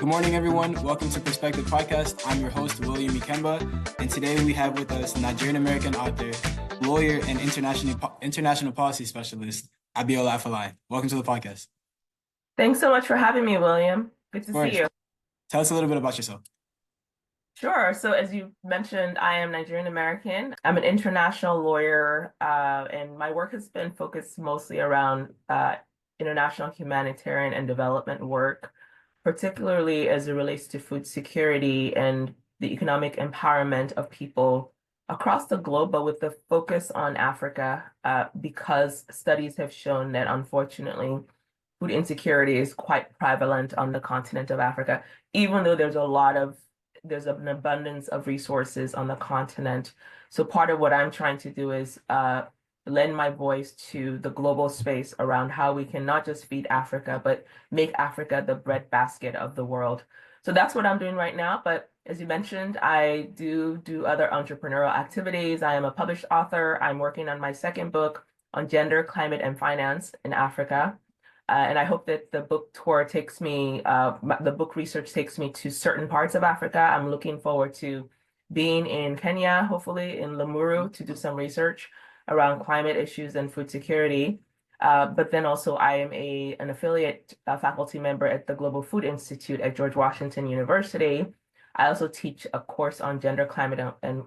Good morning, everyone. Welcome to Perspective Podcast. I'm your host, William Ikemba, and today we have with us Nigerian-American author, lawyer, and international policy specialist, Abiola Afolayan. Welcome to the podcast. Thanks so much for having me, William. Good to Of course. see you. Tell us a little bit about yourself. Sure. So as you mentioned, I am Nigerian American. I'm an international lawyer, and my work has been focused mostly around international humanitarian and development work, particularly as it relates to food security and the economic empowerment of people across the globe, but with the focus on Africa, because studies have shown that unfortunately, food insecurity is quite prevalent on the continent of Africa, even though there's an abundance of resources on the continent. So part of what I'm trying to do is lend my voice to the global space around how we can not just feed Africa, but make Africa the breadbasket of the world. So that's what I'm doing right now. But as you mentioned, I do other entrepreneurial activities. I am a published author. I'm working on my second book on gender, climate, and finance in Africa. And I hope that the book tour takes me, the book research takes me to certain parts of Africa. I'm looking forward to being in Kenya, hopefully in Limuru, to do some research around climate issues and food security. But then also I am an affiliate faculty member at the Global Food Institute at George Washington University. I also teach a course on gender, climate, and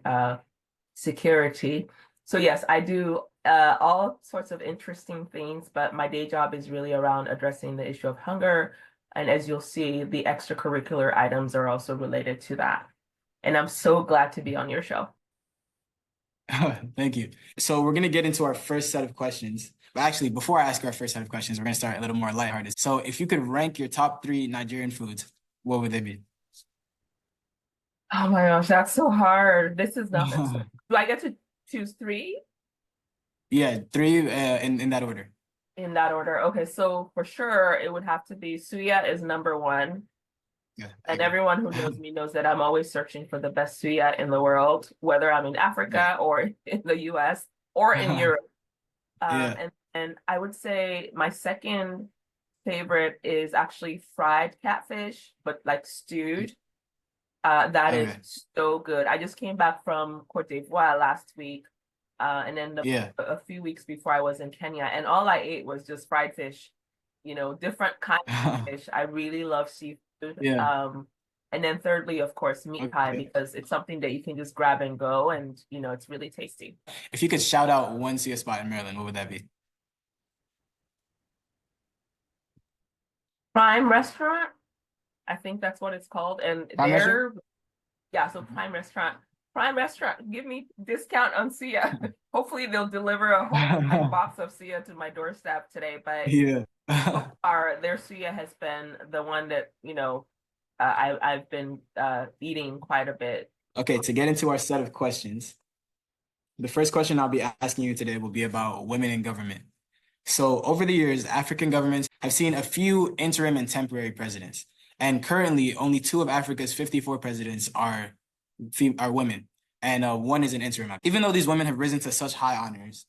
security. So yes, I do all sorts of interesting things, but my day job is really around addressing the issue of hunger. And as you'll see, the extracurricular items are also related to that. And I'm so glad to be on your show. Thank you. So we're going to get into our first set of questions. But actually, before I ask our first set of questions, we're going to start a little more lighthearted. So if you could rank your top 3 Nigerian foods, what would they be? Oh my gosh, that's so hard. This is nothing. Do I get to choose 3? Yeah, 3 in that order. In that order. Okay, so for sure it would have to be suya is number 1. Yeah, and everyone who knows me knows that I'm always searching for the best suya in the world, whether I'm in Africa or in the US or in Europe. And I would say my second favorite is actually fried catfish, but like stewed. That is so good. I just came back from Cote d'Ivoire last week. And then a few weeks before I was in Kenya, and all I ate was just fried fish, different kinds of fish. I really love seafood. And then thirdly, of course, meat pie, because it's something that you can just grab and go, and it's really tasty. If you could shout out one suya spot in Maryland, what would that be? Prime Restaurant, I think that's what it's called. And so Prime Restaurant. Prime Restaurant, give me discount on suya. Hopefully they'll deliver a whole box of suya to my doorstep today. But so far, their suya has been the one that, I've been eating quite a bit. Okay, to get into our set of questions, the first question I'll be asking you today will be about women in government. So over the years, African governments have seen a few interim and temporary presidents. And currently, only 2 of Africa's 54 presidents are women, and 1 is an interim. Even though these women have risen to such high honors,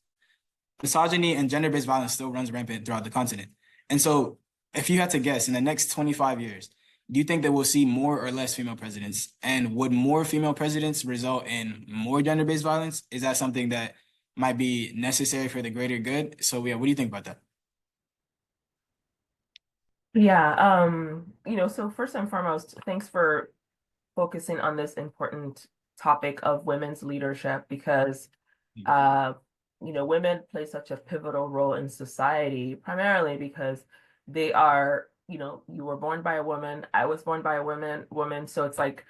misogyny and gender-based violence still runs rampant throughout the continent. And so if you had to guess, in the next 25 years, do you think that we'll see more or less female presidents? And would more female presidents result in more gender-based violence? Is that something that might be necessary for the greater good? So what do you think about that? Yeah, so first and foremost, thanks for focusing on this important topic of women's leadership, because women play such a pivotal role in society, primarily because they are, you were born by a woman, I was born by a woman. So it's like,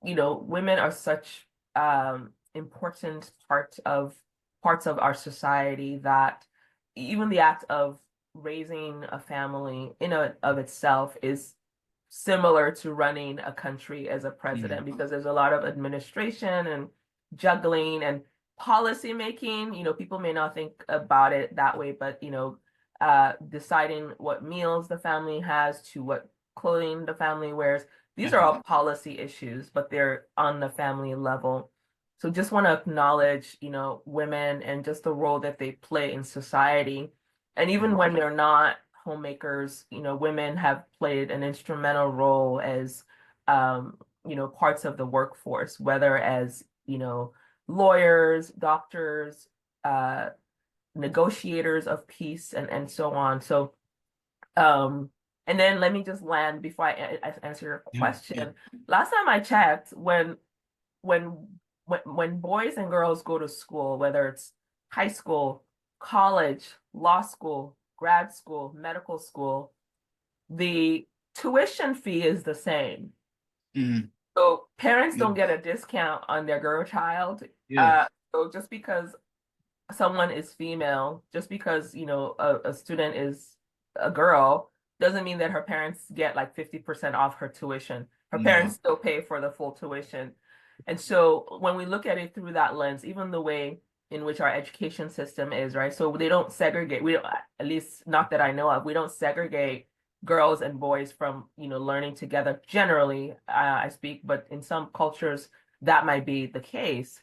women are such important parts of our society that even the act of raising a family in and of itself is similar to running a country as a president, because there's a lot of administration and juggling and policy making. People may not think about it that way, but deciding what meals the family has to what clothing the family wears. These are all policy issues, but they're on the family level. So just want to acknowledge, women and just the role that they play in society. And even when they're not homemakers. Women have played an instrumental role as, parts of the workforce, whether as, lawyers, doctors, uh, negotiators of peace, and so on. So, and then let me just land before I answer your Yeah, yeah. question. Last time I checked, when when boys and girls go to school, whether it's high school, college, law school, grad school, medical school, the tuition fee is the same. Mhm. So parents Yeah, don't get a discount on their girl child. yeah. So just because someone is female, just because, a student is a girl, doesn't mean that her parents get like 50% off her tuition. Her parents No. still pay for the full tuition. And so when we look at it through that lens, even the way in which our education system is, right? So they don't segregate, we don't, at least not that I know of, we don't segregate girls and boys from, learning together. Generally, I speak, but in some cultures that might be the case.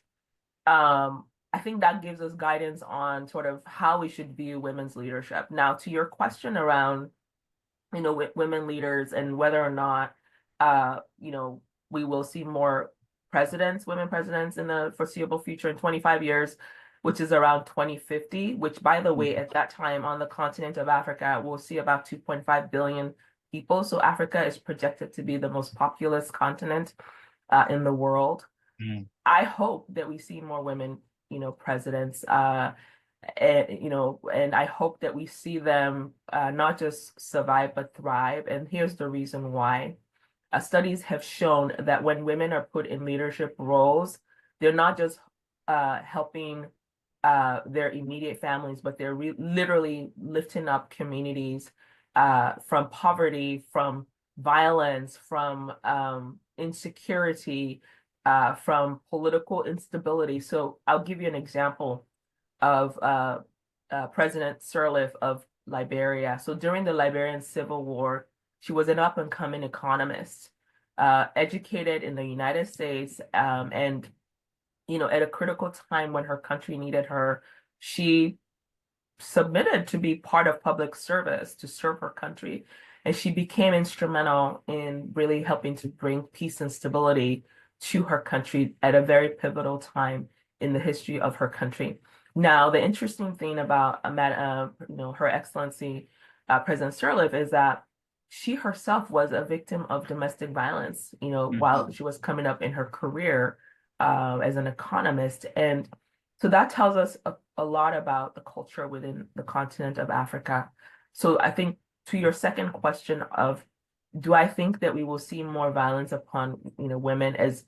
I think that gives us guidance on sort of how we should view women's leadership. Now, to your question around, women leaders and whether or not, we will see more women presidents in the foreseeable future in 25 years, which is around 2050, which, by the way, at that time on the continent of Africa, we'll see about 2.5 billion people. So Africa is projected to be the most populous continent in the world. Mhm. I hope that we see more women, presidents, and I hope that we see them not just survive but thrive. And here's the reason why. Studies have shown that when women are put in leadership roles, they're not just helping their immediate families, but they're literally lifting up communities from poverty, from violence, from insecurity, from political instability. So I'll give you an example of President Sirleaf of Liberia. So during the Liberian Civil War, she was an up-and-coming economist, educated in the United States, and at a critical time when her country needed her, she submitted to be part of public service to serve her country. And she became instrumental in really helping to bring peace and stability to her country at a very pivotal time in the history of her country. Now, the interesting thing about Her Excellency President Sirleaf is that she herself was a victim of domestic violence, while she was coming up in her career as an economist. And so that tells us a lot about the culture within the continent of Africa. So I think to your second question of, do I think that we will see more violence upon, women as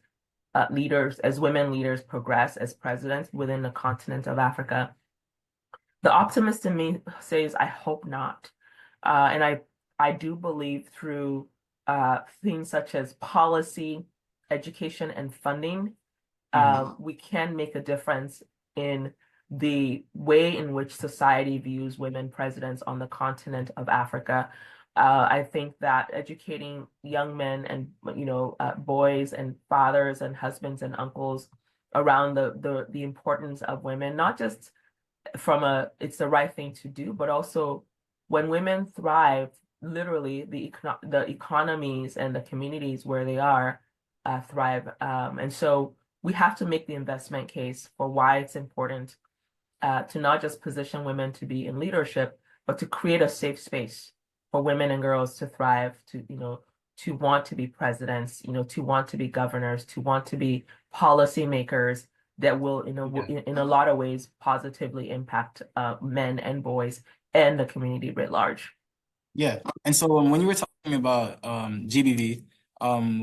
leaders, as women leaders progress as presidents within the continent of Africa? The optimist in me says, I hope not. And I do believe through things such as policy, education, and funding, Mhm. we can make a difference in the way in which society views women presidents on the continent of Africa. I think that educating young men and boys and fathers and husbands and uncles around the importance of women, not just from it's the right thing to do, but also when women thrive, literally the economies and the communities where they are thrive. And so we have to make the investment case for why it's important to not just position women to be in leadership, but to create a safe space for women and girls to thrive, to want to be presidents, to want to be governors, to want to be policymakers that will, Yeah. in a lot of ways, positively impact men and boys and the community writ large. Yeah. And so when you were talking about GBV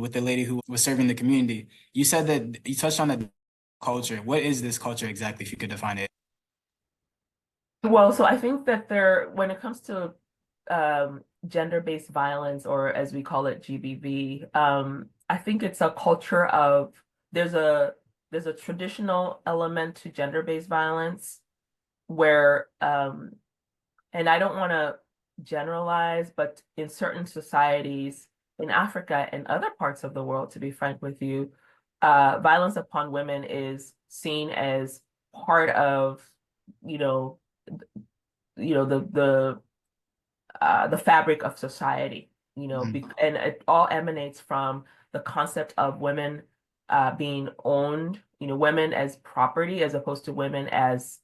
with the lady who was serving the community, you said that you touched on the culture. What is this culture exactly, if you could define it? Well, so I think that when it comes to gender-based violence, or as we call it, GBV, I think it's a culture of there's a there's a traditional element to gender-based violence where, and I don't want to generalize, but in certain societies in Africa and other parts of the world, to be frank with you, violence upon women is seen as part of, you know, the the fabric of society, Mhm. and it all emanates from the concept of women being owned, women as property as opposed to women as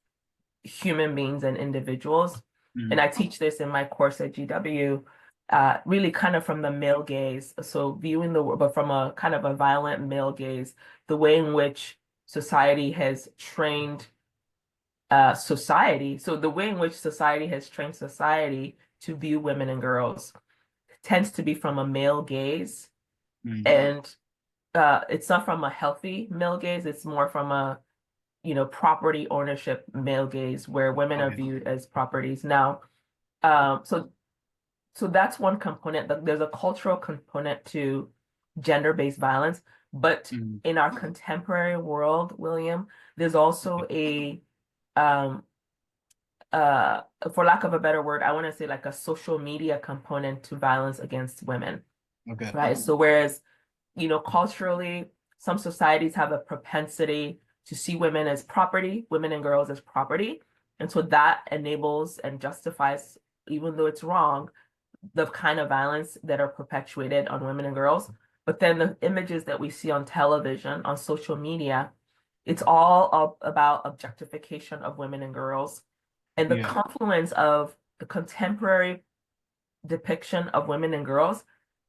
human beings and individuals. And Mhm. I teach this in my course at GW, really kind of from the male gaze. So viewing the world, but from a kind of a violent male gaze, the way in which society has trained society. So the way in which society has trained society to view women and girls tends to be from a male gaze. Mhm. And it's not from a healthy male gaze, it's more from a property ownership male gaze where women are Okay. viewed as properties. Now, so that's one component. There's a cultural component to gender-based violence, but Mhm. in our contemporary world, William, there's also a um, uh, for lack of a better word, I want to say like a social media component to violence against women, Okay. right? So whereas, culturally, some societies have a propensity to see women as property, women and girls as property. And so that enables and justifies, even though it's wrong, the kind of violence that are perpetuated on women and girls. But then the images that we see on television, on social media, it's all about objectification of women and girls. And the Yeah. confluence of the contemporary depiction of women and girls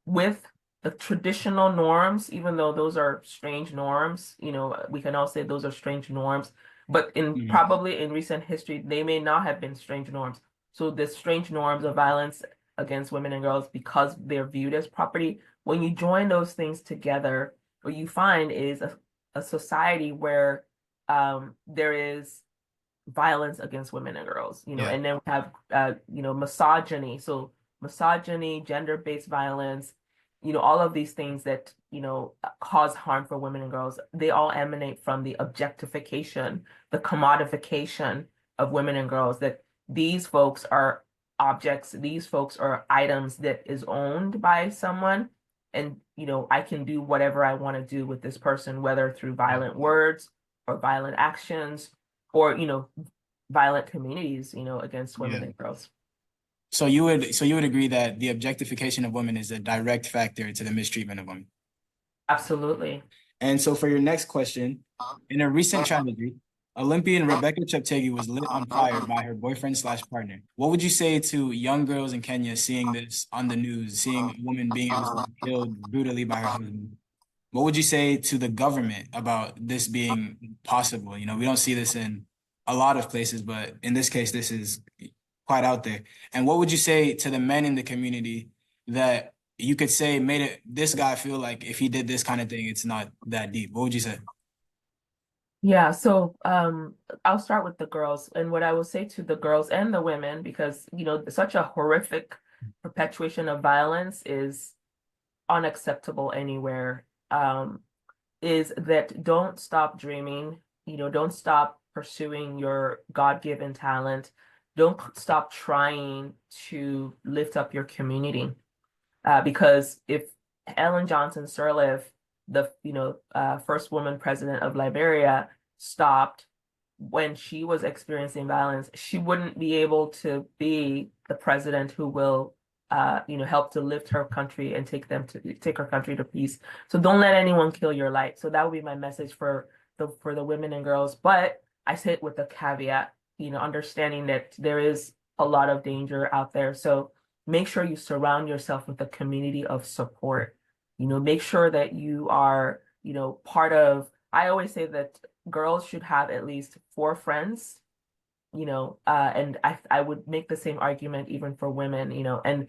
with the traditional norms, even though those are strange norms, we can all say those are strange norms, but in Mhm. probably in recent history, they may not have been strange norms. So the strange norms of violence against women and girls because they're viewed as property, when you join those things together, what you find is a society where there is violence against women and girls, Yeah. and then we have, misogyny. So misogyny, gender-based violence, all of these things that, cause harm for women and girls, they all emanate from the objectification, the commodification of women and girls, that these folks are objects, these folks are items that is owned by someone. And, I can do whatever I want to do with this person, whether through Yeah. violent words or violent actions or violent communities against women Yeah. and girls. So you would agree that the objectification of women is a direct factor to the mistreatment of women. Absolutely. And so for your next question, in a recent tragedy, Olympian Rebecca Cheptegei was lit on fire by her boyfriend slash partner. What would you say to young girls in Kenya seeing this on the news, seeing a woman being able to be killed brutally by her husband? What would you say to the government about this being possible? We don't see this in a lot of places, but in this case, this is quite out there. And what would you say to the men in the community that you could say made it this guy feel like if he did this kind of thing, it's not that deep? What would you say? Yeah, so I'll start with the girls. And what I will say to the girls and the women, because such a horrific perpetuation of violence is unacceptable anywhere, is that don't stop dreaming, don't stop pursuing your God-given talent, don't stop trying to lift up your community. Because if Ellen Johnson Sirleaf, the first woman president of Liberia, stopped when she was experiencing violence, she wouldn't be able to be the president who will help to lift her country and take her country to peace. So don't let anyone kill your light. So that would be my message for the women and girls. But I say it with a caveat, understanding that there is a lot of danger out there. So make sure you surround yourself with a community of support. Make sure that you are, part of, I always say that girls should have at least four friends, and I would make the same argument even for women, and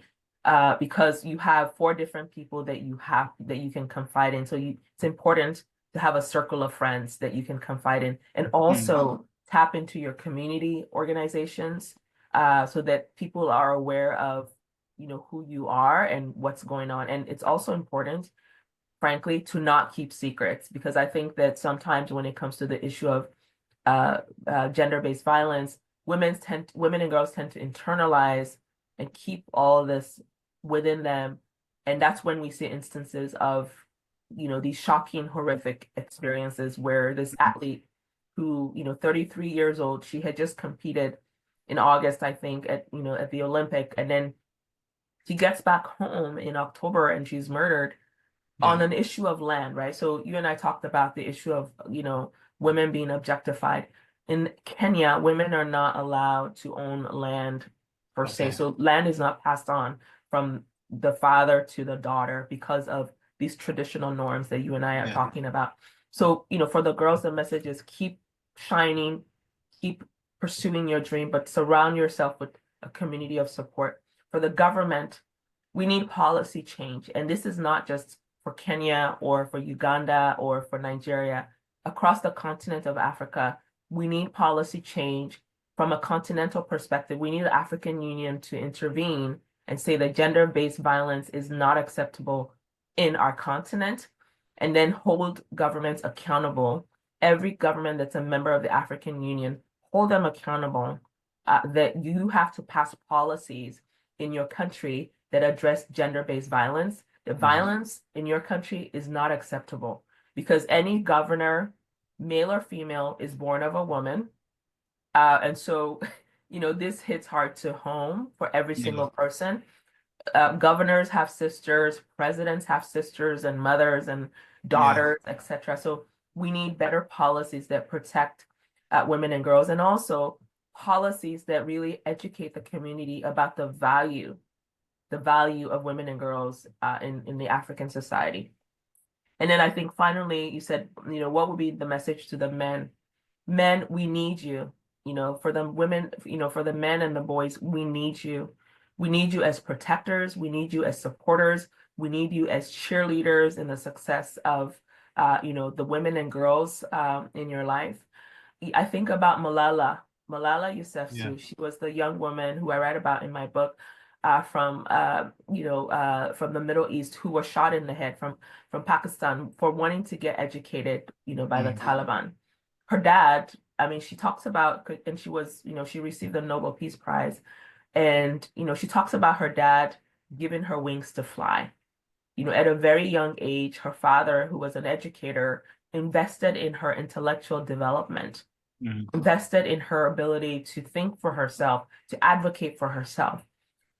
because you have four different people that you can confide in. So it's important to have a circle of friends that you can confide in, and Mm. also tap into your community organizations, so that people are aware of, who you are and what's going on. And it's also important, frankly, to not keep secrets, because I think that sometimes when it comes to the issue of gender-based violence, women and girls tend to internalize and keep all this within them, and that's when we see instances of, these shocking, horrific experiences where this athlete who, 33 years old, she had just competed in August, I think, at the Olympic, and then She gets back home in October and she's murdered on Yeah. an issue of land, right? So you and I talked about the issue of, women being objectified. In Kenya, women are not allowed to own land per se. Okay. So land is not passed on from the father to the daughter because of these traditional norms that you and I are Yeah. talking about. So, for the girls, the message is keep shining, keep pursuing your dream, but surround yourself with a community of support. For the government, we need policy change. And this is not just for Kenya or for Uganda or for Nigeria. Across the continent of Africa, we need policy change from a continental perspective. We need the African Union to intervene and say that gender-based violence is not acceptable in our continent, and then hold governments accountable. Every government that's a member of the African Union, hold them accountable, that you have to pass policies in your country that address gender-based violence. The Mhm. violence in your country is not acceptable because any governor, male or female, is born of a woman. And so, this hits hard to home for every Yeah. single person. Governors have sisters, presidents have sisters and mothers and Yeah. daughters, etc. So we need better policies that protect women and girls, and also policies that really educate the community about the value of women and girls in the African society. And then I think finally, you said, what would be the message to the men? Men, we need you. For the women, for the men and the boys, we need you. We need you as protectors. We need you as supporters. We need you as cheerleaders in the success of, the women and girls in your life. I think about Malala Yeah. Yousafzai. She was the young woman who I write about in my book, from the Middle East, who was shot in the head from Pakistan for wanting to get educated, by the Mhm. Taliban. Her dad, I mean, she talks about, and she was, she received the Nobel Peace Prize, and she talks about her dad giving her wings to fly. At a very young age, her father, who was an educator, invested in her intellectual development, Mhm. invested in her ability to think for herself, to advocate for herself.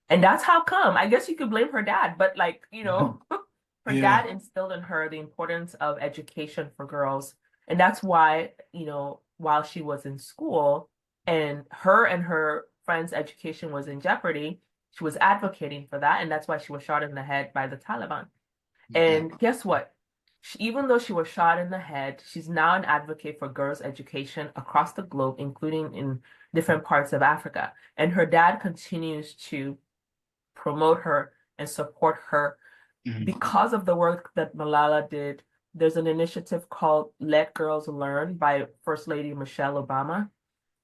And that's how come. I guess you could blame her dad, but like, her Yeah. dad instilled in her the importance of education for girls. And that's why, while she was in school and her friend's education was in jeopardy, she was advocating for that. And that's why she was shot in the head by the Taliban. Okay. And guess what? Even though she was shot in the head, she's now an advocate for girls' education across the globe, including in different parts of Africa. And her dad continues to promote her and support her Mhm. because of the work that Malala did. There's an initiative called Let Girls Learn by First Lady Michelle Obama.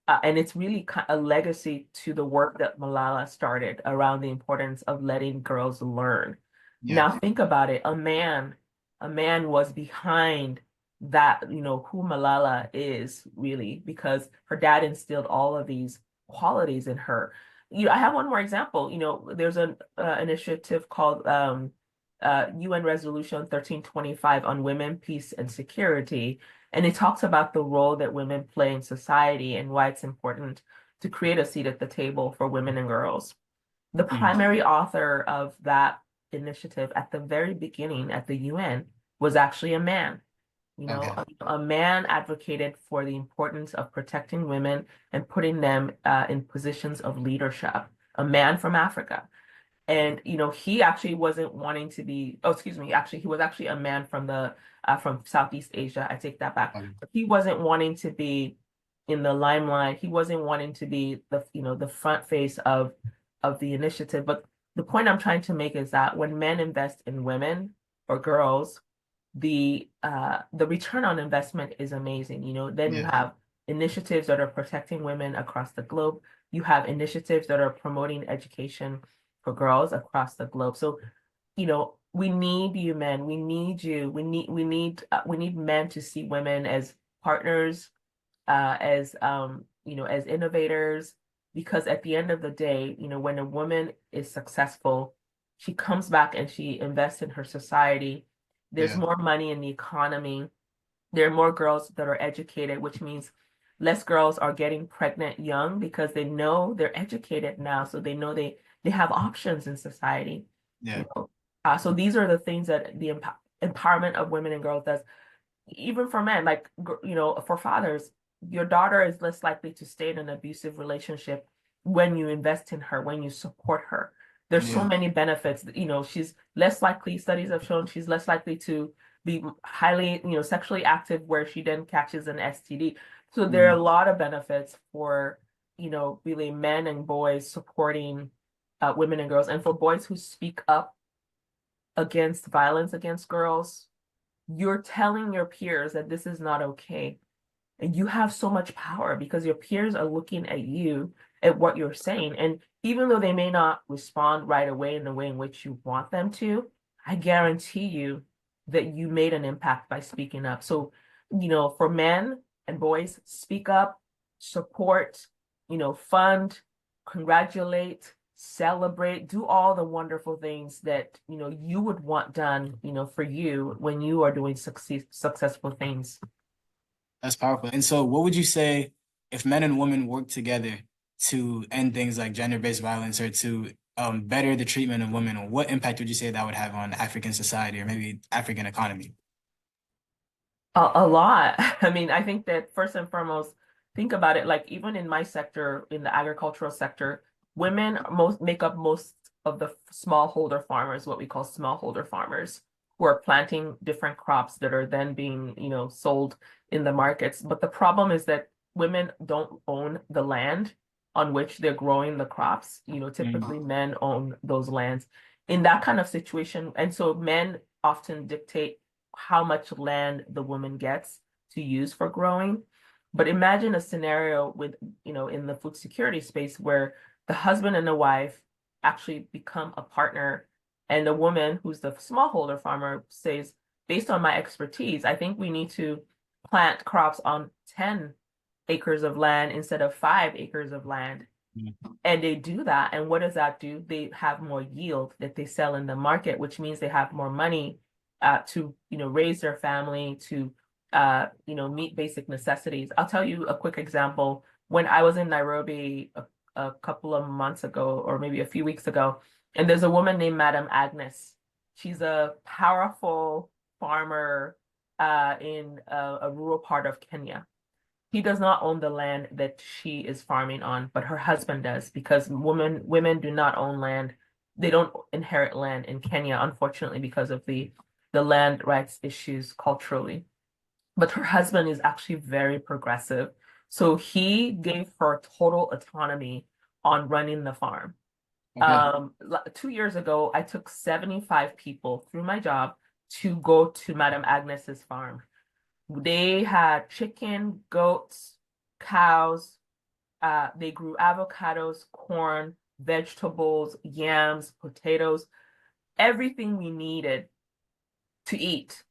And it's really a legacy to the work that Malala started around the importance of letting girls learn. Yeah. Now think about it. A man was behind that, who Malala is really, because her dad instilled all of these qualities in her. I have one more example. There's an initiative called UN Resolution 1325 on women, peace, and security. And it talks about the role that women play in society and why it's important to create a seat at the table for women and girls. The Mhm. primary author of that initiative at the very beginning at the UN was actually a man. Okay. A man advocated for the importance of protecting women and putting them in positions of leadership, a man from Africa. And he actually wasn't wanting to be, oh, excuse me, actually he was actually a man from Southeast Asia. I take that back. Okay. But he wasn't wanting to be in the limelight. He wasn't wanting to be the front face of the initiative. But the point I'm trying to make is that when men invest in women or girls, the return on investment is amazing. Then you Yeah. have initiatives that are protecting women across the globe. You have initiatives that are promoting education for girls across the globe. So, we need you, men. We need you. We need men to see women as partners, as innovators, because at the end of the day, when a woman is successful, she comes back and she invests in her society. There's Yeah. more money in the economy. There are more girls that are educated, which means less girls are getting pregnant young because they know they're educated now. So they know they have options in society. Yeah. You know, so these are the things that the empowerment of women and girls does. Even for men, like for fathers, your daughter is less likely to stay in an abusive relationship when you invest in her, when you support her. There's so Yeah. many benefits. She's less likely, studies have shown she's less likely to be highly, sexually active where she then catches an STD. So there are a Mhm. lot of benefits for, really men and boys supporting women and girls. And for boys who speak up against violence against girls, you're telling your peers that this is not okay. And you have so much power because your peers are looking at you, at what you're saying. And even though they may not respond right away in the way in which you want them to, I guarantee you that you made an impact by speaking up. So, for men and boys, speak up, support, fund, congratulate, celebrate, do all the wonderful things that, you would want done, for you when you are doing successful things. That's powerful. And so, what would you say if men and women work together to end things like gender-based violence or to better the treatment of women? What impact would you say that would have on African society or maybe African economy? A lot. I mean, I think that first and foremost, think about it, like even in my sector, in the agricultural sector, women most make up most of the smallholder farmers, what we call smallholder farmers, who are planting different crops that are then being, sold in the markets. But the problem is that women don't own the land on which they're growing the crops. Typically Mm. men own those lands. In that kind of situation, and so men often dictate how much land the woman gets to use for growing. But imagine a scenario with, in the food security space where the husband and the wife actually become a partner, and the woman who's the smallholder farmer says, based on my expertise, I think we need to plant crops on 10 acres of land instead of 5 acres of land. Mm. And they do that. And what does that do? They have more yield that they sell in the market, which means they have more money to, raise their family, to, meet basic necessities. I'll tell you a quick example. When I was in Nairobi a couple of months ago, or maybe a few weeks ago, and there's a woman named Madam Agnes. She's a powerful farmer in a rural part of Kenya. He does not own the land that she is farming on, but her husband does because women do not own land. They don't inherit land in Kenya, unfortunately, because of the land rights issues culturally. But her husband is actually very progressive. So he gave her total autonomy on running the farm. Okay. 2 years ago, I took 75 people through my job to go to Madame Agnes's farm. They had chicken, goats, cows. They grew avocados, corn, vegetables, yams, potatoes, everything we needed to eat.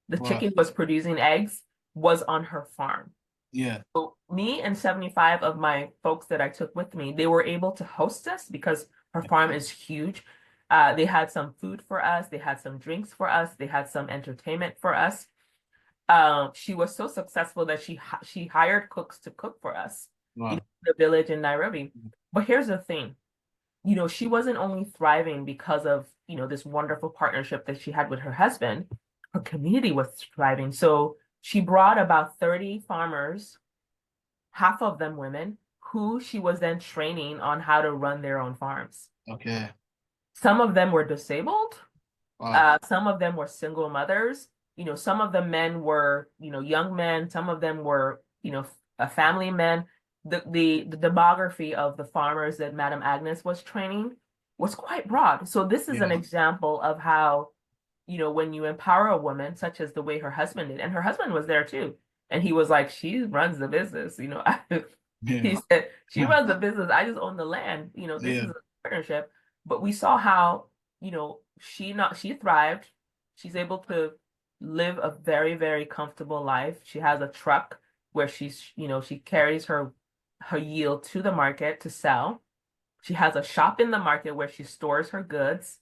The Wow. chicken was producing eggs, was on her farm. Yeah. So me and 75 of my folks that I took with me, they were able to host us because her farm is huge. They had some food for us, they had some drinks for us, they had some entertainment for us. She was so successful that she hired cooks to cook for us, Wow. in the village in Nairobi. But here's the thing, she wasn't only thriving because of, this wonderful partnership that she had with her husband. Her community was thriving. So she brought about 30 farmers, half of them women, who she was then training on how to run their own farms. Okay. Some of them were disabled. Wow. Some of them were single mothers. Some of the men were, young men. Some of them were, a family men. The demography of the farmers that Madame Agnes was training was quite broad. So this is an Yeah. example of how, when you empower a woman, such as the way her husband did, and her husband was there too, and he was like, she runs the business. Yeah. He said, she runs the business. I just own the land. This is Yeah. a partnership. But we saw how, she thrived. She's able to live a very, very comfortable life. She has a truck where she carries her yield to the market to sell. She has a shop in the market where she stores her goods.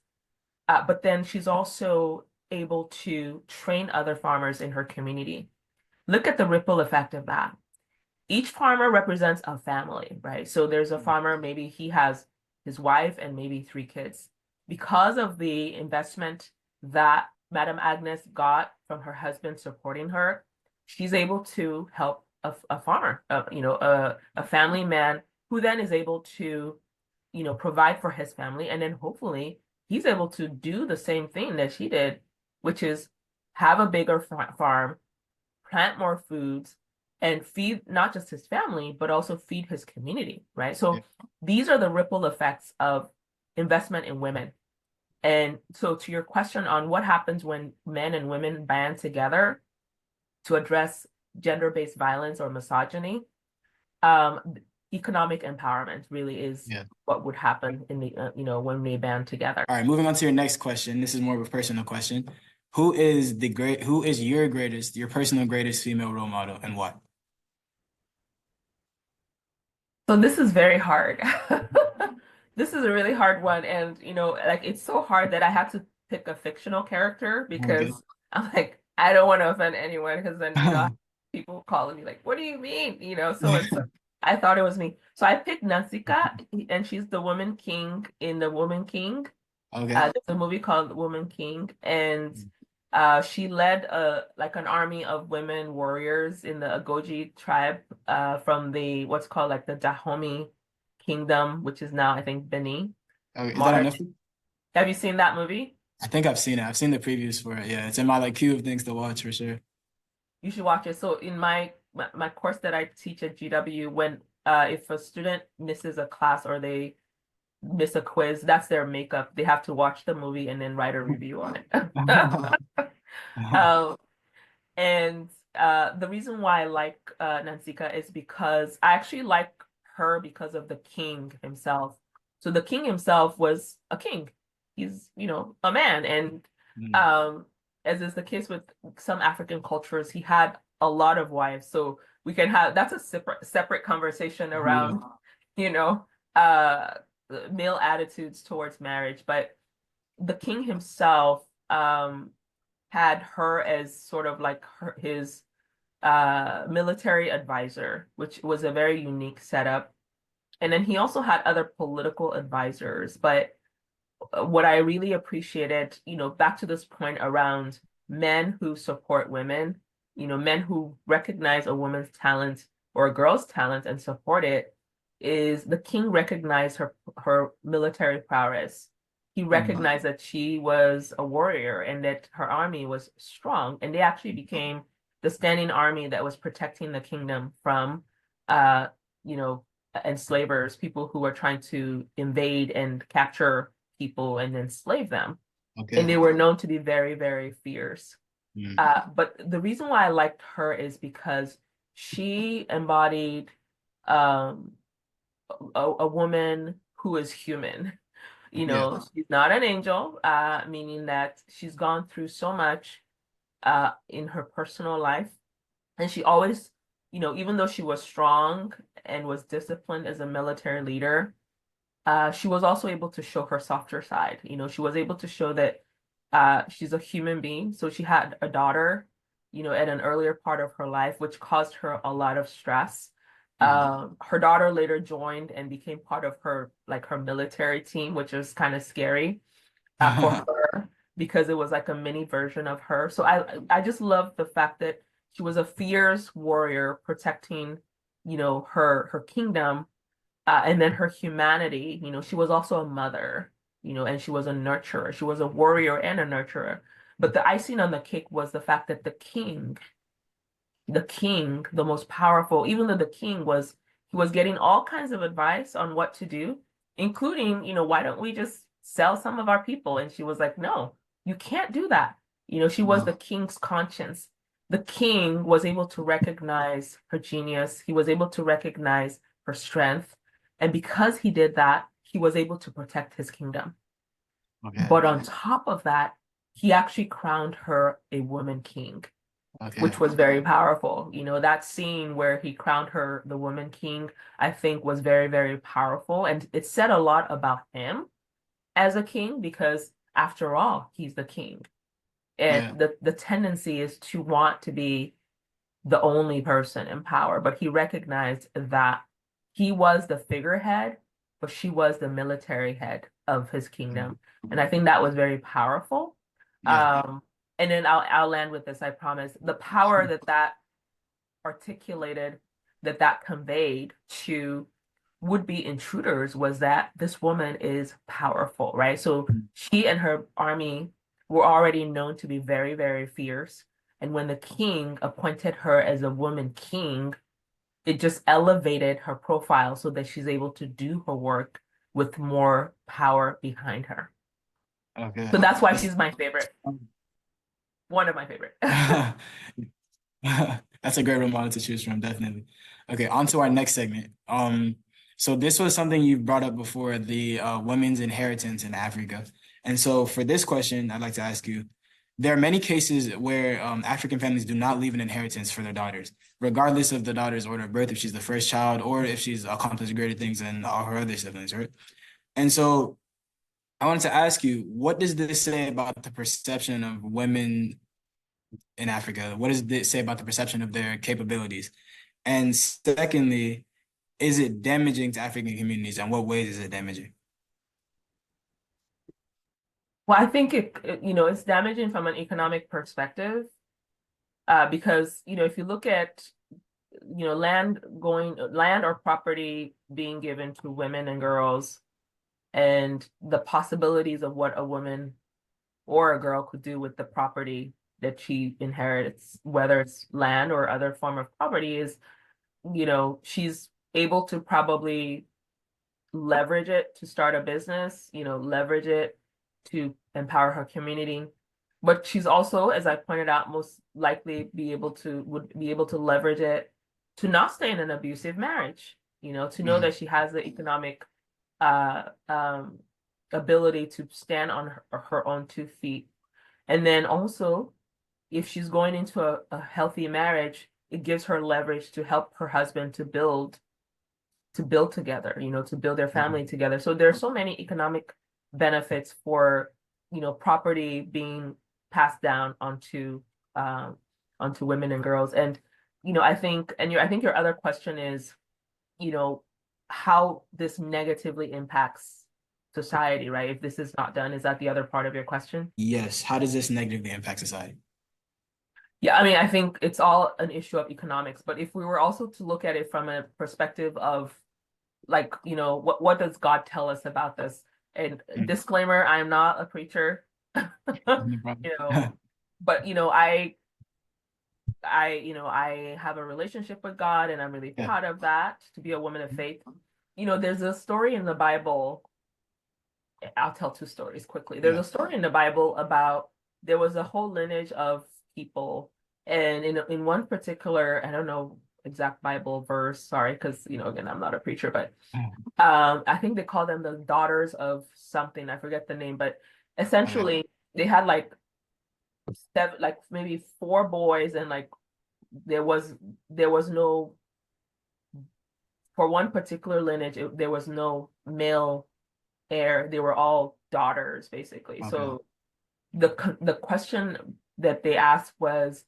But then she's also able to train other farmers in her community. Look at the ripple effect of that. Each farmer represents a family, right? So there's a farmer, maybe he has his wife, and maybe 3 kids. Because of the investment that Madame Agnes got from her husband supporting her, she's able to help a farmer, a family man who then is able to, provide for his family. And then hopefully he's able to do the same thing that she did, which is have a bigger farm, plant more foods, and feed not just his family, but also feed his community, right? So these are the ripple effects of investment in women. And so to your question on what happens when men and women band together to address gender-based violence or misogyny, economic empowerment really is what would happen in the, when they band together. All right, moving on to your next question. This is more of a personal question. Who is your personal greatest female role model, and what? So this is very hard. This is a really hard one. And, like it's so hard that I have to pick a fictional character because Okay. I'm like, I don't want to offend anyone because then, people calling me like, what do you mean? So I thought it was me. So I picked Nansika, and she's the woman king in The Woman King. Okay. There's a movie called Woman King, and she led like an army of women warriors in the Agoji tribe from what's called like the Dahomey Kingdom, which is now I think Benin. Okay. Is that on Modern. Netflix? Have you seen that movie? I think I've seen it. I've seen the previews for it. Yeah, it's in my like queue of things to watch for sure. You should watch it. So in my course that I teach at GW, when if a student misses a class or they miss a quiz, that's their makeup. They have to watch the movie and then write a review on it. Um, and the reason why I like Nansika is because I actually like her because of the king himself. So the king himself was a king. He's, a man. And as is the case with some African cultures, he had a lot of wives. So we can that's a separate conversation around, uh, male attitudes towards marriage. But the king himself had her as sort of like his military advisor, which was a very unique setup. And then he also had other political advisors. But what I really appreciated, back to this point around men who support women, men who recognize a woman's talent or a girl's talent and support it, is the king recognized her military prowess. He recognized that she was a warrior and that her army was strong, and they actually became the standing army that was protecting the kingdom from, enslavers, people who were trying to invade and capture people and enslave them. Okay. And they were known to be very, very fierce. Mm. But the reason why I liked her is because she embodied a woman who is human. She's not an angel, meaning that she's gone through so much in her personal life. And she always, even though she was strong and was disciplined as a military leader, she was also able to show her softer side. She was able to show that she's a human being. So she had a daughter, at an earlier part of her life, which caused her a lot of stress. Her daughter later joined and became part of her military team, which was kind of scary for her because it was like a mini version of her. So I just love the fact that she was a fierce warrior protecting, her kingdom, and then her humanity. She was also a mother, and she was a nurturer. She was a warrior and a nurturer. But the icing on the cake was the fact that the most powerful, even though he was getting all kinds of advice on what to do, including, why don't we just sell some of our people? And she was like, no, you can't do that. She was the king's conscience. The king was able to recognize her genius. He was able to recognize her strength. And because he did that, he was able to protect his kingdom. Okay. But on top of that, he actually crowned her a woman king. Okay. Which was very powerful. That scene where he crowned her the woman king, I think was very, very powerful. And it said a lot about him as a king because after all, he's the king. And the tendency is to want to be the only person in power. But he recognized that he was the figurehead but she was the military head of his kingdom. And I think that was very powerful. Yeah. And then I'll land with this, I promise. The power that that articulated, that conveyed to would-be intruders was that this woman is powerful, right? So she and her army were already known to be very, very fierce. And when the king appointed her as a woman king, it just elevated her profile so that she's able to do her work with more power behind her. Okay. So that's why she's my favorite. One of my favorite. That's a great role model to choose from, definitely. Okay, on to our next segment. So this was something you brought up before, the women's inheritance in Africa. And so for this question, I'd like to ask you, there are many cases where African families do not leave an inheritance for their daughters, regardless of the daughter's order of birth, if she's the first child or if she's accomplished greater things than all her other siblings, right? And so I wanted to ask you, what does this say about the perception of women in Africa? What does it say about the perception of their capabilities? And secondly, is it damaging to African communities, and what ways is it damaging? Well, I think it's damaging from an economic perspective, because, if you look at, land or property being given to women and girls, and the possibilities of what a woman or a girl could do with the property that she inherits, whether it's land or other form of property, is, she's able to probably leverage it to start a business, leverage it to empower her community. But she's also, as I pointed out, most likely would be able to leverage it to not stay in an abusive marriage, to know that she has the economic uh, um, ability to stand on her own 2 feet. And then also, if she's going into a healthy marriage, it gives her leverage to help her husband to build together, to build their family together. So there's so many economic benefits for, property being passed down onto women and girls. And, I think your other question is, you know, how this negatively impacts society, right? If this is not done, is that the other part of your question? Yes. How does this negatively impact society? Yeah, I mean, I think it's all an issue of economics, but if we were also to look at it from a perspective of, like, what does God tell us about this? And disclaimer, I am not a preacher. No you problem. know, but I have a relationship with God, and I'm really Yeah. proud of that, to be a woman of faith. There's a story in the Bible. I'll tell two stories quickly. There's Yeah. a story in the Bible about, there was a whole lineage of people, and in one particular, I don't know exact Bible verse, sorry, because again, I'm not a preacher, but I think they call them the daughters of something. I forget the name, but Okay. essentially they had like seven, like maybe four boys, and like there was no, for one particular lineage, there was no male heir. They were all daughters, basically. Okay. So the question that they asked was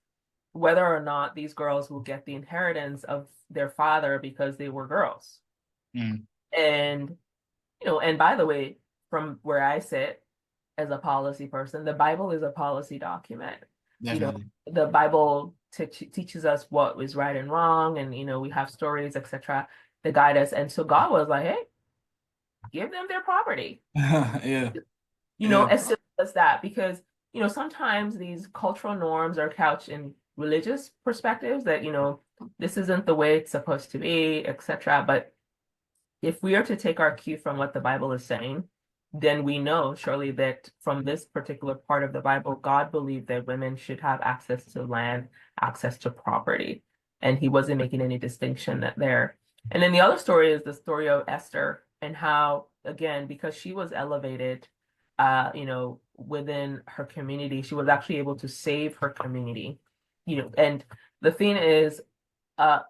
whether or not these girls will get the inheritance of their father because they were girls. Mm, And and by the way, from where I sit as a policy person, the Bible is a policy document. You know, definitely. the Bible teaches us what is right and wrong, and we have stories, etc., that guide us. And so God was like, "Hey, give them their property." Yeah. Yeah. As simple as that, because sometimes these cultural norms are couched in religious perspectives that this isn't the way it's supposed to be, etc. But if we are to take our cue from what the Bible is saying, then we know surely that from this particular part of the Bible, God believed that women should have access to land, access to property, and he wasn't making any distinction there. And then the other story is the story of Esther, and how, again, because she was elevated, within her community, she was actually able to save her community. And the thing is, uh,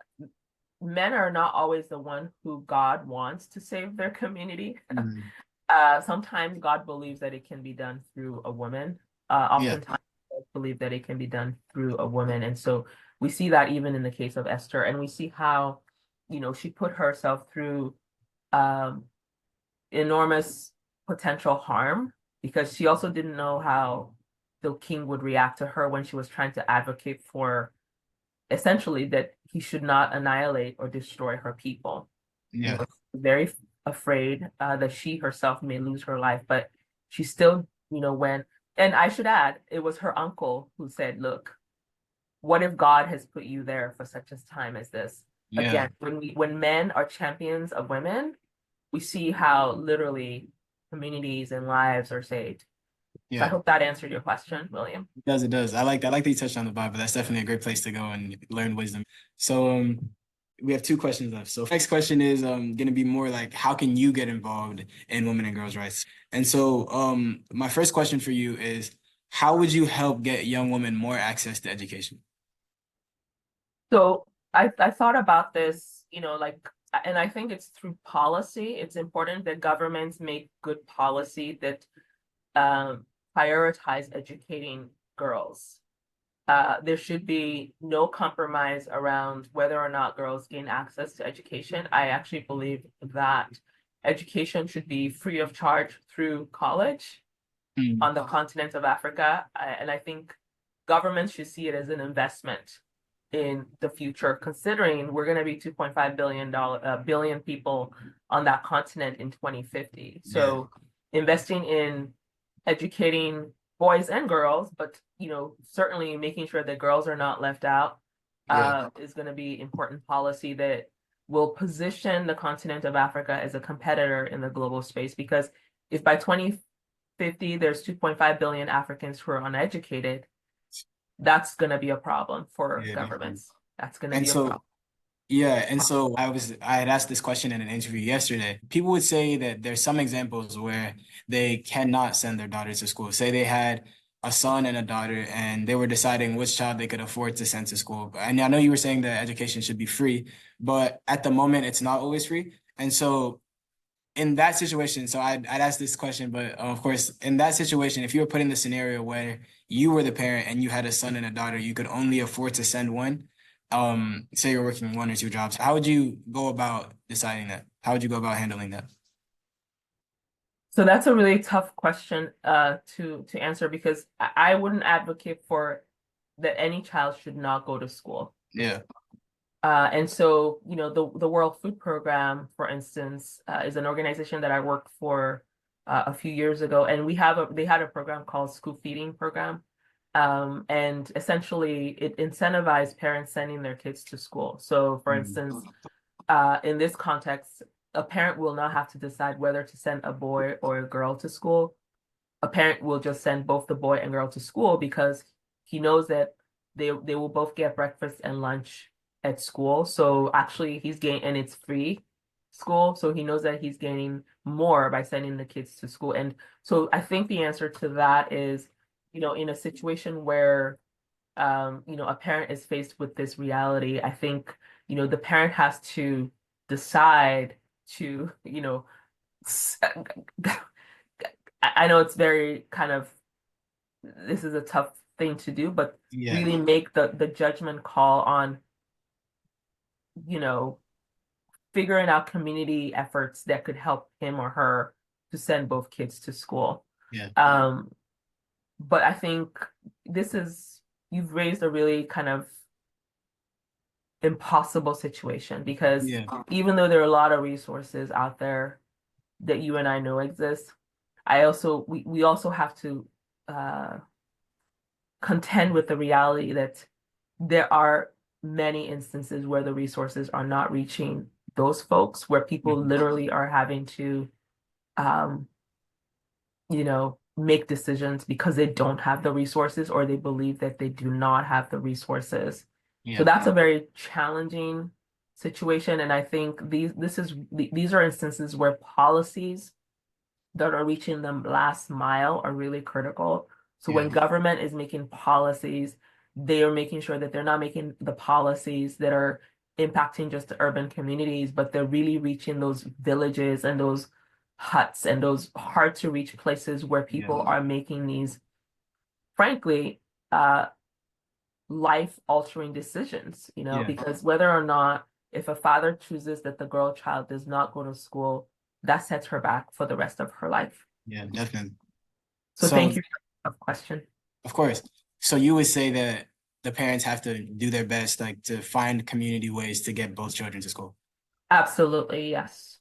men are not always the one who God wants to save their community. Mm, Sometimes God believes that it can be done through a woman. yeah. Oftentimes, God believe that it can be done through a woman, and so we see that even in the case of Esther, and we see how, she put herself through um, enormous potential harm because she also didn't know how the king would react to her when she was trying to advocate for essentially that he should not annihilate or destroy her people. Yeah. Very afraid that she herself may lose her life, but she still, went. And I should add, it was her uncle who said, "Look, what if God has put you there for such a time as this?" Yeah. Again, when men are champions of women, we see how literally communities and lives are saved. So I Yeah. hope that answered your question, William. It does, it does. I like that you touched on the Bible. That's definitely a great place to go and learn wisdom. So we have two questions left. So next question is gonna be more like how can you get involved in women and girls' rights? And so my first question for you is how would you help get young women more access to education? So I thought about this, and I think it's through policy. It's important that governments make good policy that um, prioritize educating girls. There should be no compromise around whether or not girls gain access to education. I actually believe that education should be free of charge through college Mm. on the continent of Africa. And I think governments should see it as an investment in the future, considering we're going to be 2.5 billion people on that continent in 2050. Yeah. So investing in educating boys and girls, but certainly making sure that girls are not left out Yeah. is going to be important policy that will position the continent of Africa as a competitor in the global space. Because if by 2050 there's 2.5 billion Africans who are uneducated, that's going to be a problem for Yeah, definitely. governments. That's going to And be a problem. so yeah, and so I had asked this question in an interview yesterday. People would say that there's some examples where they cannot send their daughters to school. Say they had a son and a daughter and they were deciding which child they could afford to send to school. And I know you were saying that education should be free, but at the moment it's not always free. And so in that situation, so I'd ask this question, but of course, in that situation, if you were put in the scenario where you were the parent and you had a son and a daughter, you could only afford to send one, say you're working one or two jobs, how would you go about deciding that? How would you go about handling that? So that's a really tough question to answer because I wouldn't advocate for that any child should not go to school. Yeah. And so, the World Food Program, for instance, is an organization that I worked for a few years ago, and they had a program called School Feeding Program, and essentially it incentivized parents sending their kids to school. So, for Mm. instance, in this context, a parent will not have to decide whether to send a boy or a girl to school. A parent will just send both the boy and girl to school because he knows that they will both get breakfast and lunch at school. So actually he's gaining, and it's free school. So he knows that he's gaining more by sending the kids to school. And so I think the answer to that is, in a situation where a parent is faced with this reality, I think, the parent has to decide to, I know it's very kind of, this is a tough thing to do, but Yeah. really make the judgment call on, you know, figuring out community efforts that could help him or her to send both kids to school. Yeah. Um, but I think this is, you've raised a really kind of impossible situation because Yeah. even though there are a lot of resources out there that you and I know exist, we also have to uh, contend with the reality that there are many instances where the resources are not reaching those folks, where people Mhm. literally are having to, um, make decisions because they don't have the resources or they believe that they do not have the resources. So Yeah. that's a very challenging situation. And I think these are instances where policies that are reaching the last mile are really critical. So Yeah. when government is making policies, they are making sure that they're not making the policies that are impacting just the urban communities, but they're really reaching those villages and those huts and those hard to reach places where Yeah. people are making these, frankly, uh, life altering decisions, Yeah. because whether or not if a father chooses that the girl child does not go to school, that sets her back for the rest of her life. Yeah, definitely. So So, thank you for the question. of course. So you would say that the parents have to do their best, like to find community ways to get both children to school. Absolutely, yes.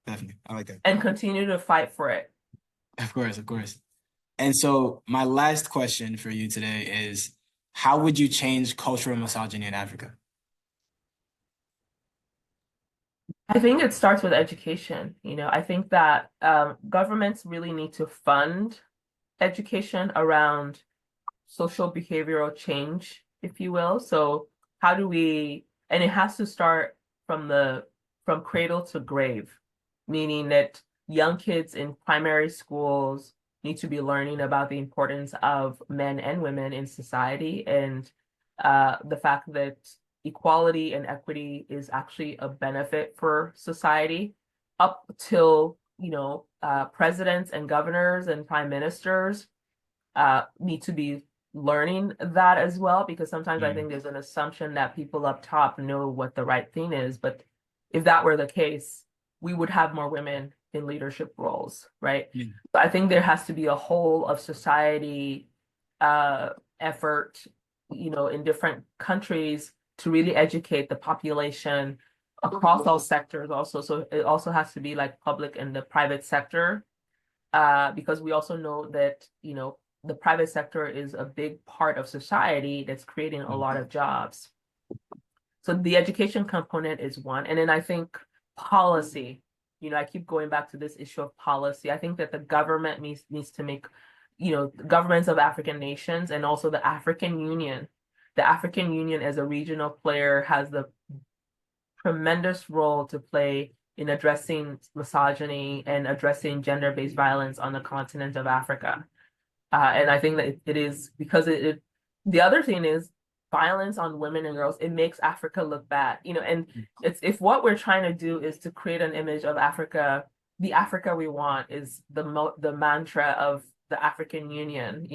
Definitely. I like that. And continue to fight for it. Of course, of course. And so my last question for you today is, how would you change cultural misogyny in Africa? I think it starts with education. I think that governments really need to fund education around social behavioral change, if you will. So how do we, and it has to start from cradle to grave, meaning that young kids in primary schools need to be learning about the importance of men and women in society and the fact that equality and equity is actually a benefit for society up till, presidents and governors and prime ministers need to be learning that as well, because sometimes I Yeah. think there's an assumption that people up top know what the right thing is. But if that were the case, we would have more women in leadership roles, right? Yeah. So I think there has to be a whole of society effort, in different countries to really educate the population across all sectors also. So it also has to be like public and the private sector, because we also know that, the private sector is a big part of society that's creating a lot of jobs. So the education component is one. And then I think policy, I keep going back to this issue of policy. I think that the government needs to make, governments of African nations and also the African Union. The African Union as a regional player has the tremendous role to play in addressing misogyny and addressing gender-based violence on the continent of Africa. And I think that it is because the other thing is violence on women and girls, it makes Africa look bad, and it's if what we're trying to do is to create an image of Africa, the Africa we want is the mantra of the African Union,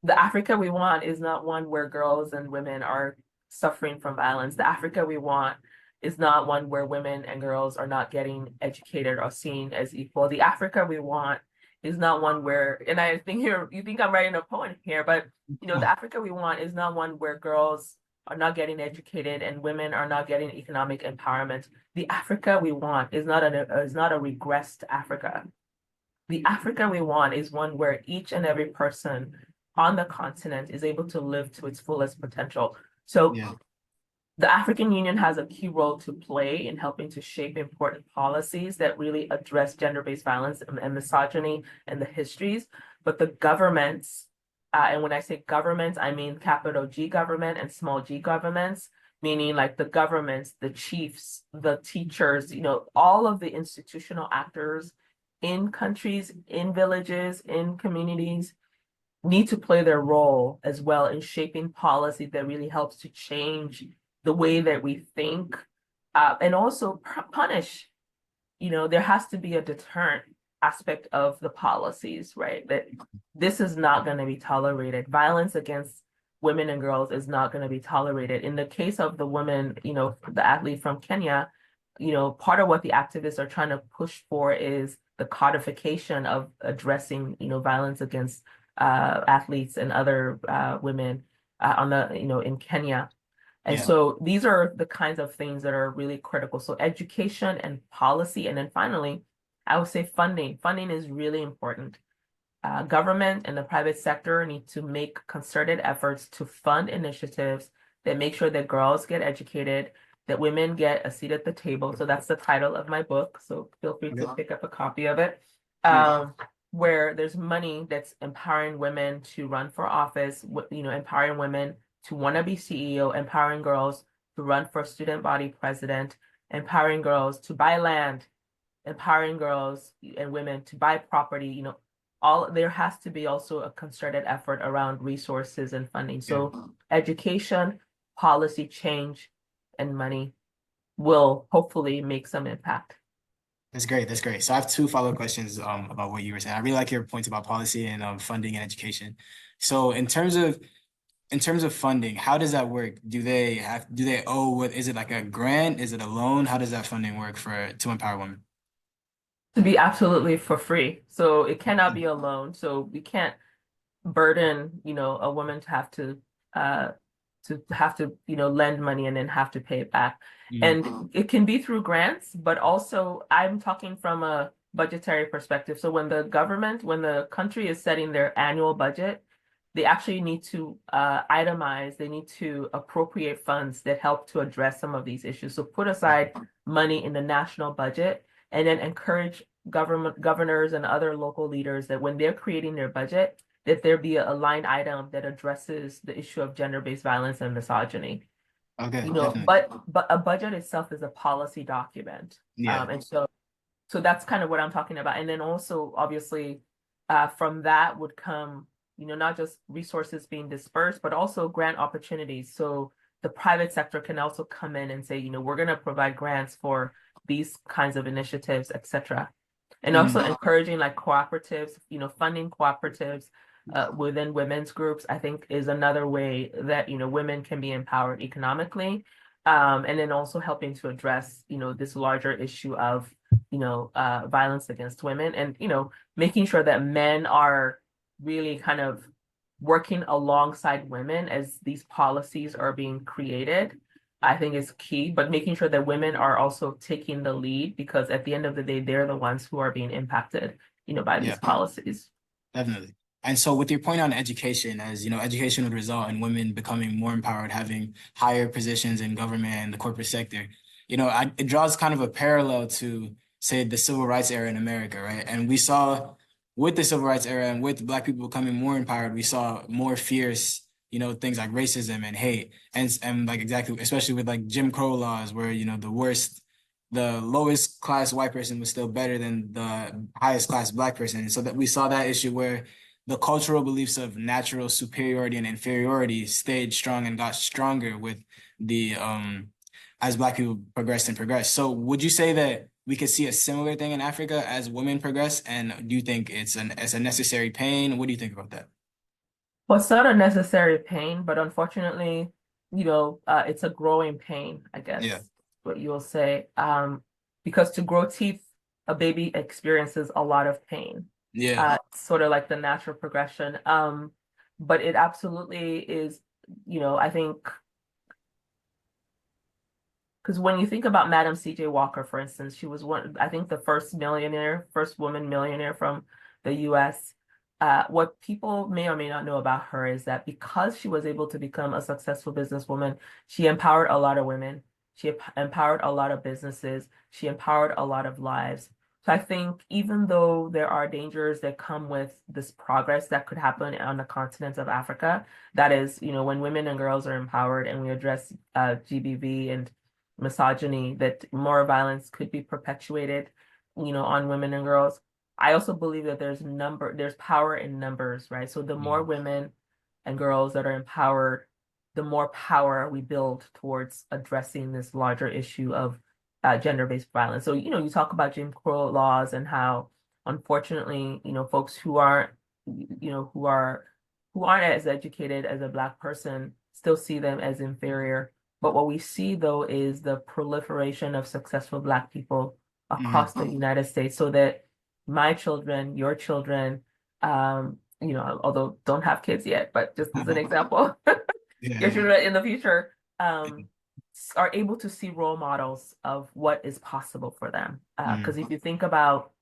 the Africa we want is not one where girls and women are suffering from violence. The Africa we want is not one where women and girls are not getting educated or seen as equal. The Africa we want is not one where, and I think here, you think I'm writing a poem here, but the Africa we want is not one where girls are not getting educated and women are not getting economic empowerment. The Africa we want is not a regressed Africa. The Africa we want is one where each and every person on the continent is able to live to its fullest potential. So Yeah. the African Union has a key role to play in helping to shape important policies that really address gender-based violence and misogyny and the histories. But the governments, and when I say governments, I mean capital G government and small g governments, meaning like the governments, the chiefs, the teachers, all of the institutional actors in countries, in villages, in communities need to play their role as well in shaping policy that really helps to change the way that we think, and also punish. There has to be a deterrent aspect of the policies, right? That this is not going to be tolerated. Violence against women and girls is not going to be tolerated. In the case of the woman, the athlete from Kenya, part of what the activists are trying to push for is the codification of addressing, violence against athletes and other women on the, in Kenya. And Yeah. so these are the kinds of things that are really critical. So education and policy. And then finally, I would say funding. Funding is really important. Government and the private sector need to make concerted efforts to fund initiatives that make sure that girls get educated, that women get a seat at the table. So that's the title of my book. So feel free to pick up a copy of it. Where there's money that's empowering women to run for office, empowering women to want to be CEO, empowering girls to run for student body president, empowering girls to buy land, empowering girls and women to buy property, there has to be also a concerted effort around resources and funding. So education, policy change, and money will hopefully make some impact. That's great. That's great. So I have two follow-up questions about what you were saying. I really like your points about policy and funding and education. So in terms of funding, how does that work? Do they owe, what is it, like a grant? Is it a loan? How does that funding work to empower women? to be absolutely for free. So it cannot be a loan. So we can't burden, a woman uh to have to, lend money and then have to pay it back. Mm. And it can be through grants, but also I'm talking from a budgetary perspective. So when the country is setting their annual budget, they actually need to itemize, they need to appropriate funds that help to address some of these issues. So put aside money in the national budget and then encourage governors and other local leaders that when they're creating their budget, that there be a line item that addresses the issue of gender-based violence and misogyny. Okay, definitely. But a budget itself is a policy document. Yeah. And so that's kind of what I'm talking about. And then also, obviously, from that would come, not just resources being dispersed, but also grant opportunities. So the private sector can also come in and say, we're going to provide grants for these kinds of initiatives, et cetera. And also Mm. encouraging like cooperatives, funding cooperatives within women's groups, I think is another way that, women can be empowered economically. And then also helping to address, this larger issue of, violence against women and, making sure that men are really kind of working alongside women as these policies are being created, I think is key, but making sure that women are also taking the lead because at the end of the day, they're the ones who are being impacted, by Yeah, these policies. definitely. And so with your point on education, as you know, education would result in women becoming more empowered, having higher positions in government and the corporate sector. It draws kind of a parallel to, say, the civil rights era in America, right? And we saw with the civil rights era and with Black people becoming more empowered, we saw more fierce, things like racism and hate, and like exactly, especially with like Jim Crow laws, where the lowest class white person was still better than the highest class Black person. And so that we saw that issue where the cultural beliefs of natural superiority and inferiority stayed strong and got stronger with the as Black people progressed and progressed. So would you say that we could see a similar thing in Africa as women progress? And do you think it's a necessary pain? What do you think about that? Well, it's not a necessary pain, but unfortunately, it's a growing pain, I Yeah. guess, what you'll say. Because to grow teeth, a baby experiences a lot of pain. Yeah. It's sort of like the natural progression. But it absolutely is, I think, because when you think about Madam C.J. Walker, for instance, she was I think the first woman millionaire from the US. What people may or may not know about her is that because she was able to become a successful businesswoman, she empowered a lot of women. She empowered a lot of businesses. She empowered a lot of lives. So I think even though there are dangers that come with this progress that could happen on the continent of Africa, that is, when women and girls are empowered and we address GBV and misogyny, that more violence could be perpetuated, on women and girls. I also believe that there's power in numbers, right? So the more Mm. women and girls that are empowered, the more power we build towards addressing this larger issue of gender-based violence. So, you talk about Jim Crow laws and how, unfortunately, folks who aren't as educated as a Black person still see them as inferior. But what we see, though, is the proliferation of successful Black people Mm. across the United States so that my children, your children, although don't have kids yet, but just as an example, your Yeah. children in the future, are able to see role models of what is possible for them. Because Mm. if you think about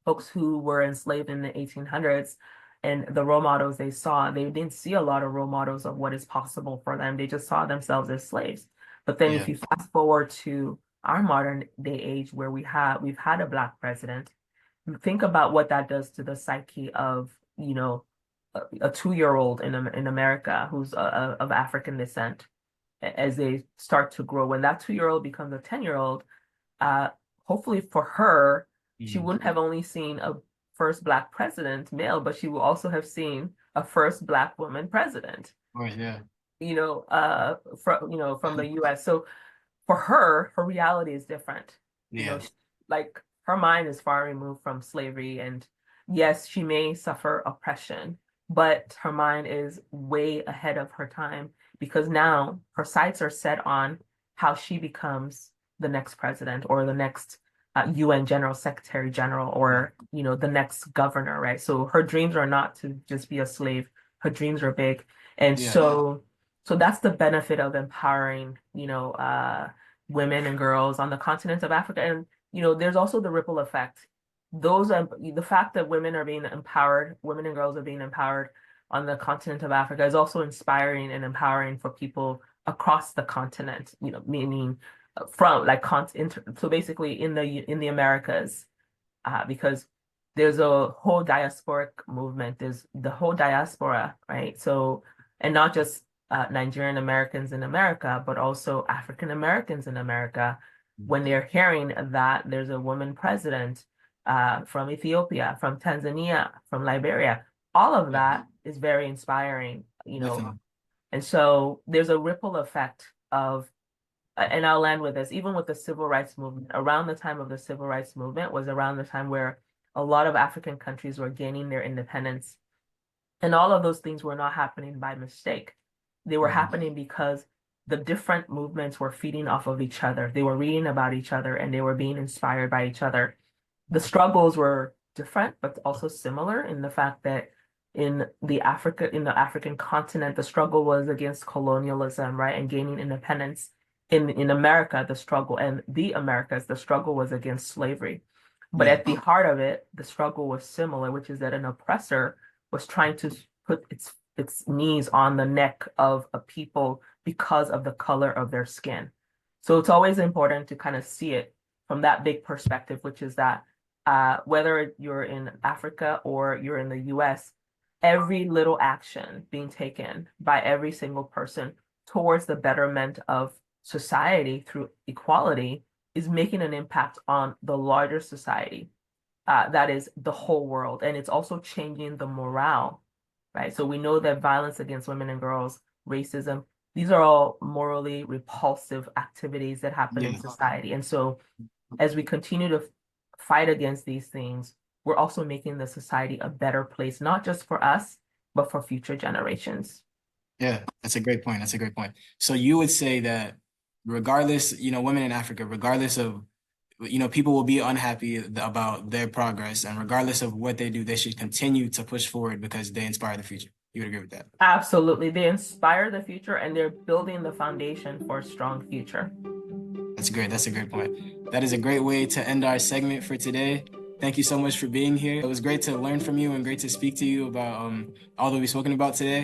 folks who were enslaved in the 1800s and the role models they saw, they didn't see a lot of role models of what is possible for them. They just saw themselves as slaves. But then if Yeah. you fast forward to our modern day age where we've had a Black president, think about what that does to the psyche of, a 2-year-old in America who's of African descent as they start to grow. When that 2-year-old becomes a 10-year-old, uh, hopefully for her, she Mm. wouldn't have only seen a first Black president, male, but she will also have seen a first Black woman president, Of course, yeah. from the US. So for her, her reality is different. Yeah. Like her mind is far removed from slavery, and yes, she may suffer oppression, but her mind is way ahead of her time because now her sights are set on how she becomes the next president or the next UN General Secretary General or, the next governor, right? So her dreams are not to just be a slave. Her dreams are big. And Yeah. so that's the benefit of empowering, women and girls on the continent of Africa. And, there's also the ripple effect. The fact that women are being empowered, women and girls are being empowered on the continent of Africa is also inspiring and empowering for people across the continent, meaning from like so basically in the Americas, because there's a whole diasporic movement. There's the whole diaspora, right? So, and not just Nigerian Americans in America, but also African Americans in America. When they're hearing that there's a woman president from Ethiopia, from Tanzania, from Liberia, all of Yeah. that is very inspiring, Definitely. and so there's a ripple effect of, and I'll land with this, even with the civil rights movement, around the time of the civil rights movement was around the time where a lot of African countries were gaining their independence. And all of those things were not happening by mistake. They were Mhm. happening because the different movements were feeding off of each other. They were reading about each other and they were being inspired by each other. The struggles were different, but also similar in the fact that in the African continent, the struggle was against colonialism, right? And gaining independence. In America, the struggle and the Americas, the struggle was against slavery. But Yeah. at the heart of it, the struggle was similar, which is that an oppressor was trying to put its knees on the neck of a people because of the color of their skin. So it's always important to kind of see it from that big perspective, which is that whether you're in Africa or you're in the US, every little action being taken by every single person towards the betterment of society through equality is making an impact on the larger society. That is the whole world. And it's also changing the morale, right? So we know that violence against women and girls, racism, these are all morally repulsive activities that happen in Yeah. society. And so as we continue to fight against these things, we're also making the society a better place, not just for us, but for future generations. Yeah. That's a great point. That's a great point. So you would say that regardless, women in Africa, regardless of, people will be unhappy about their progress, and regardless of what they do, they should continue to push forward because they inspire the future. You would agree with that? Absolutely. They inspire the future and they're building the foundation for a strong future. That's great. That's a great point. That is a great way to end our segment for today. Thank you so much for being here. It was great to learn from you and great to speak to you about all that we've spoken about today.